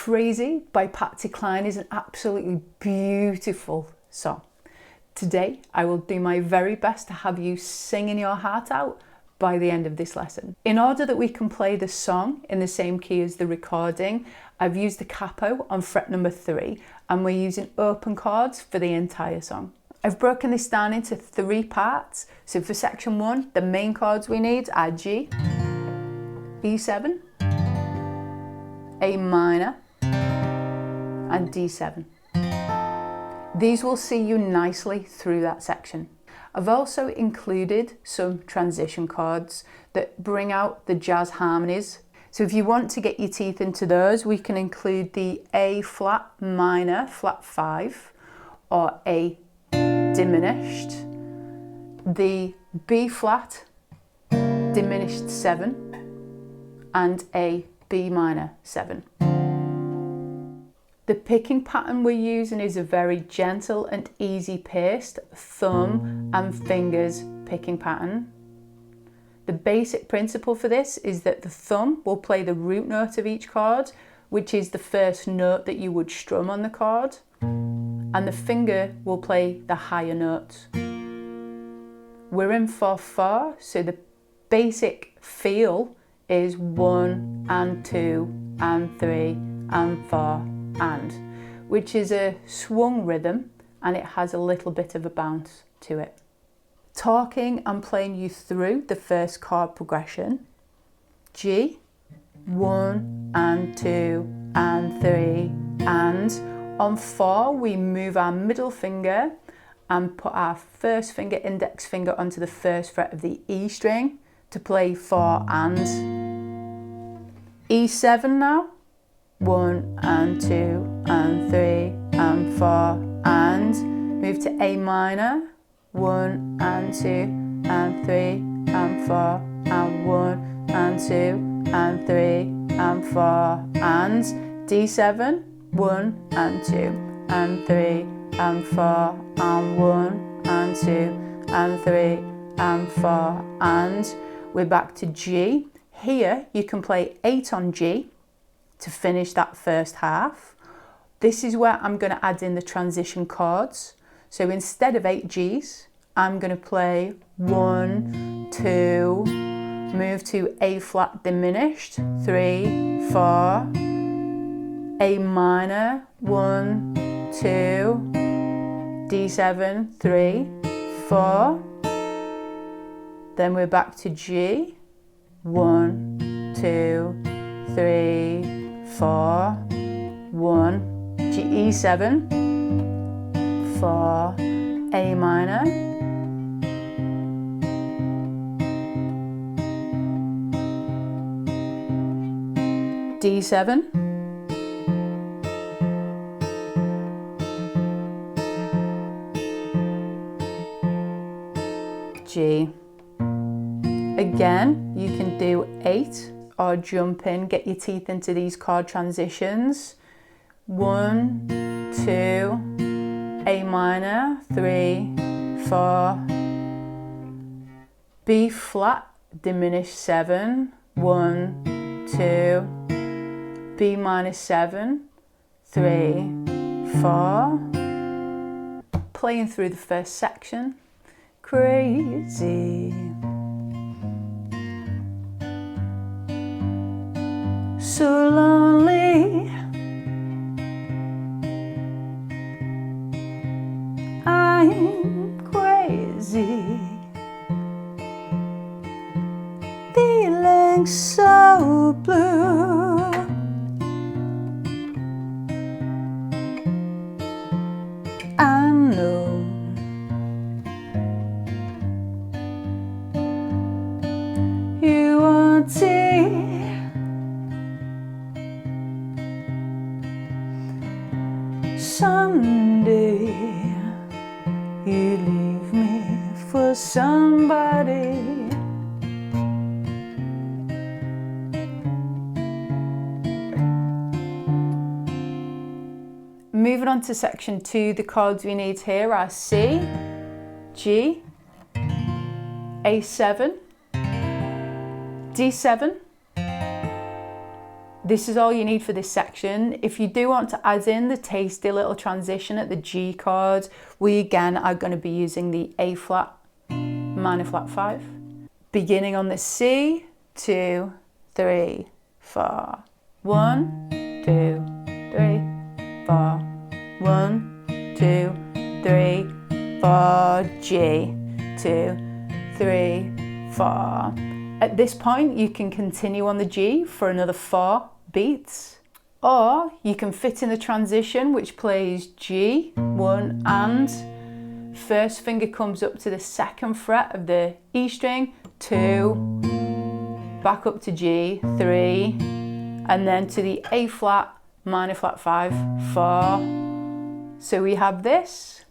Crazy by Patsy Cline is an absolutely beautiful song. Today, I will do my very best to have you singing your heart out by the end of this lesson. In order that we can play the song in the same key as the recording, I've used the capo on fret number 3, and we're using open chords for the entire song. I've broken this down into 3 parts. So for section 1, the main chords we need are G, E7, A minor, and D7. These will see you nicely through that section. I've also included some transition chords that bring out the jazz harmonies. So if you want to get your teeth into those, we can include the A flat minor, flat 5, or A diminished, the B flat diminished 7, and a B minor 7. The picking pattern we're using is a very gentle and easy paced thumb and fingers picking pattern. The basic principle for this is that the thumb will play the root note of each chord, which is the first note that you would strum on the chord, and the finger will play the higher notes. We're in 4/4, so the basic feel is 1 and 2 and 3 and 4 and, which is a swung rhythm, and it has a little bit of a bounce to it. Talking and playing you through the first chord progression: G, 1 and 2 and 3 and. On 4, we move our middle finger and put our first finger, index finger, onto the first fret of the E string to play 4 and. E7 now, 1 and 2 and 3 and 4 and. Move to A minor, 1 and 2 and 3 and 4 and 1 and 2 and 3 and 4 and. D7, 1 and 2 and 3 and 4 and 1 and 2 and 3 and 4 and. We're back to G. Here you can play 8 on G to finish that first half. This is where I'm going to add in the transition chords. So instead of 8 Gs, I'm going to play 1, 2, move to A flat diminished, 3, 4, A minor, 1, 2, D7, 3, 4. Then we're back to G, 1, 2, 3, 4, 1, G, E7, 4, A minor, D7, G. Again, you can do 8 or jump in, get your teeth into these chord transitions. 1, 2, A minor, 3, 4, B flat, diminished 7, 1, 2, B minor 7, 3, 4. Playing through the first section. Crazy, so lonely, I'm crazy, feeling so blue, I know you want it. Someday you leave me for somebody. Moving on to section 2, the chords we need here are C, G, A7, D7, This is all you need for this section. If you do want to add in the tasty little transition at the G chord, we again are going to be using the A flat, minor flat 5. Beginning on the C, 2, 3, 4. 1, 2, 3, 4. 1, 2, 3, 4. G, 2, 3, 4. At this point, you can continue on the G for another 4 beats, or you can fit in the transition which plays G, 1 and, first finger comes up to the 2nd fret of the E string, 2, back up to G, 3, and then to the A flat, minor flat 5, 4. So we have this.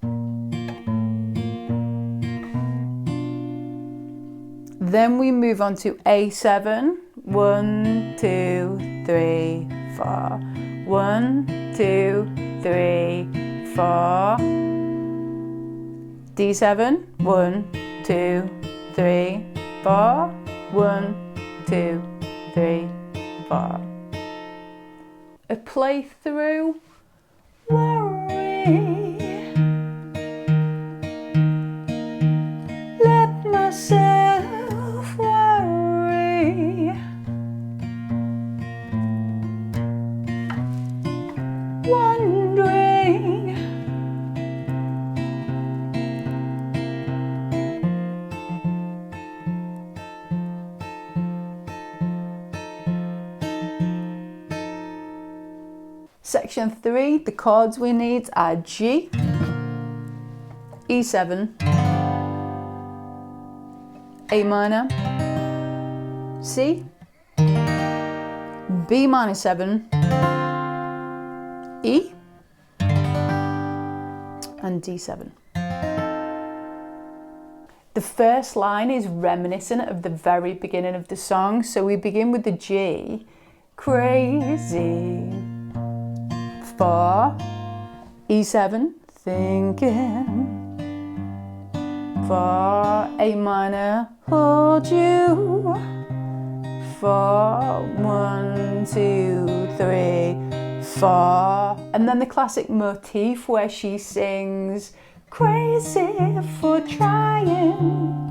Then we move on to A7, 1, 2, 3, 4. 1, 2, 3, 4. D7, 1, 2, 3, 4. 1, 2, 3, 4. A playthrough. Worry. Let myself worry. Wondering. Section 3, the chords we need are G, E7, A minor, C, B minor 7, E, and D7. The first line is reminiscent of the very beginning of the song, so we begin with the G, crazy, 4, E7, thinking, 4, A minor, hold you, 4, 1, 2, 3, 4, and then the classic motif where she sings, crazy for trying.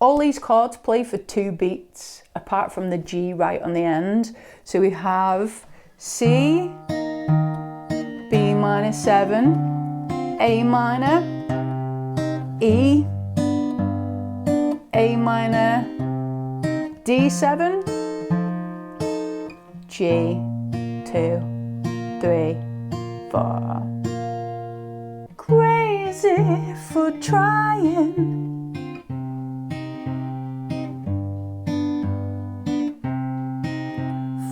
All these chords play for 2 beats, apart from the G right on the end. So we have C, B minor 7, A minor, E, A minor, D7, G, 2, 3, 4. Crazy for trying.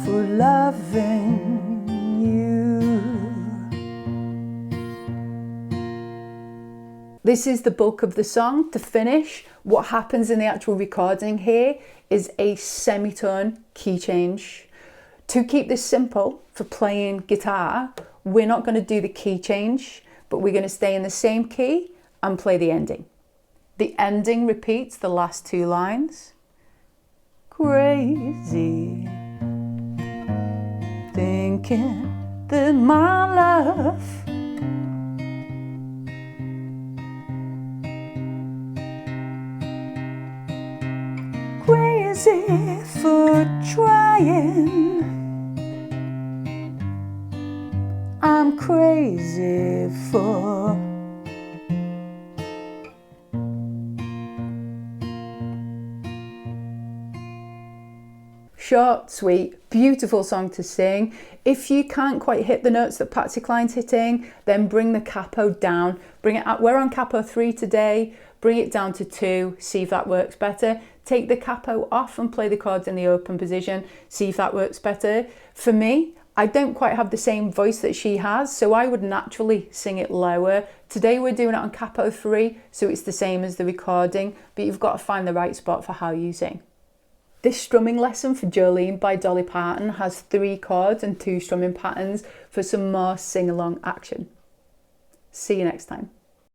For loving you. This is the bulk of the song. To finish, what happens in the actual recording here is a semitone key change. To keep this simple for playing guitar, we're not going to do the key change, but we're going to stay in the same key and play the ending. The ending repeats the last 2 lines. Crazy. Thinking that my love crazy for trying. I'm crazy for short, sweet, beautiful song to sing. If you can't quite hit the notes that Patsy Cline's hitting, then bring the capo down. Bring it up. We're on capo 3 today. Bring it down to 2. See if that works better. Take the capo off and play the chords in the open position. See if that works better. For me, I don't quite have the same voice that she has, so I would naturally sing it lower. Today we're doing it on capo 3, so it's the same as the recording, but you've got to find the right spot for how you sing. This strumming lesson for Jolene by Dolly Parton has 3 chords and 2 strumming patterns for some more sing-along action. See you next time.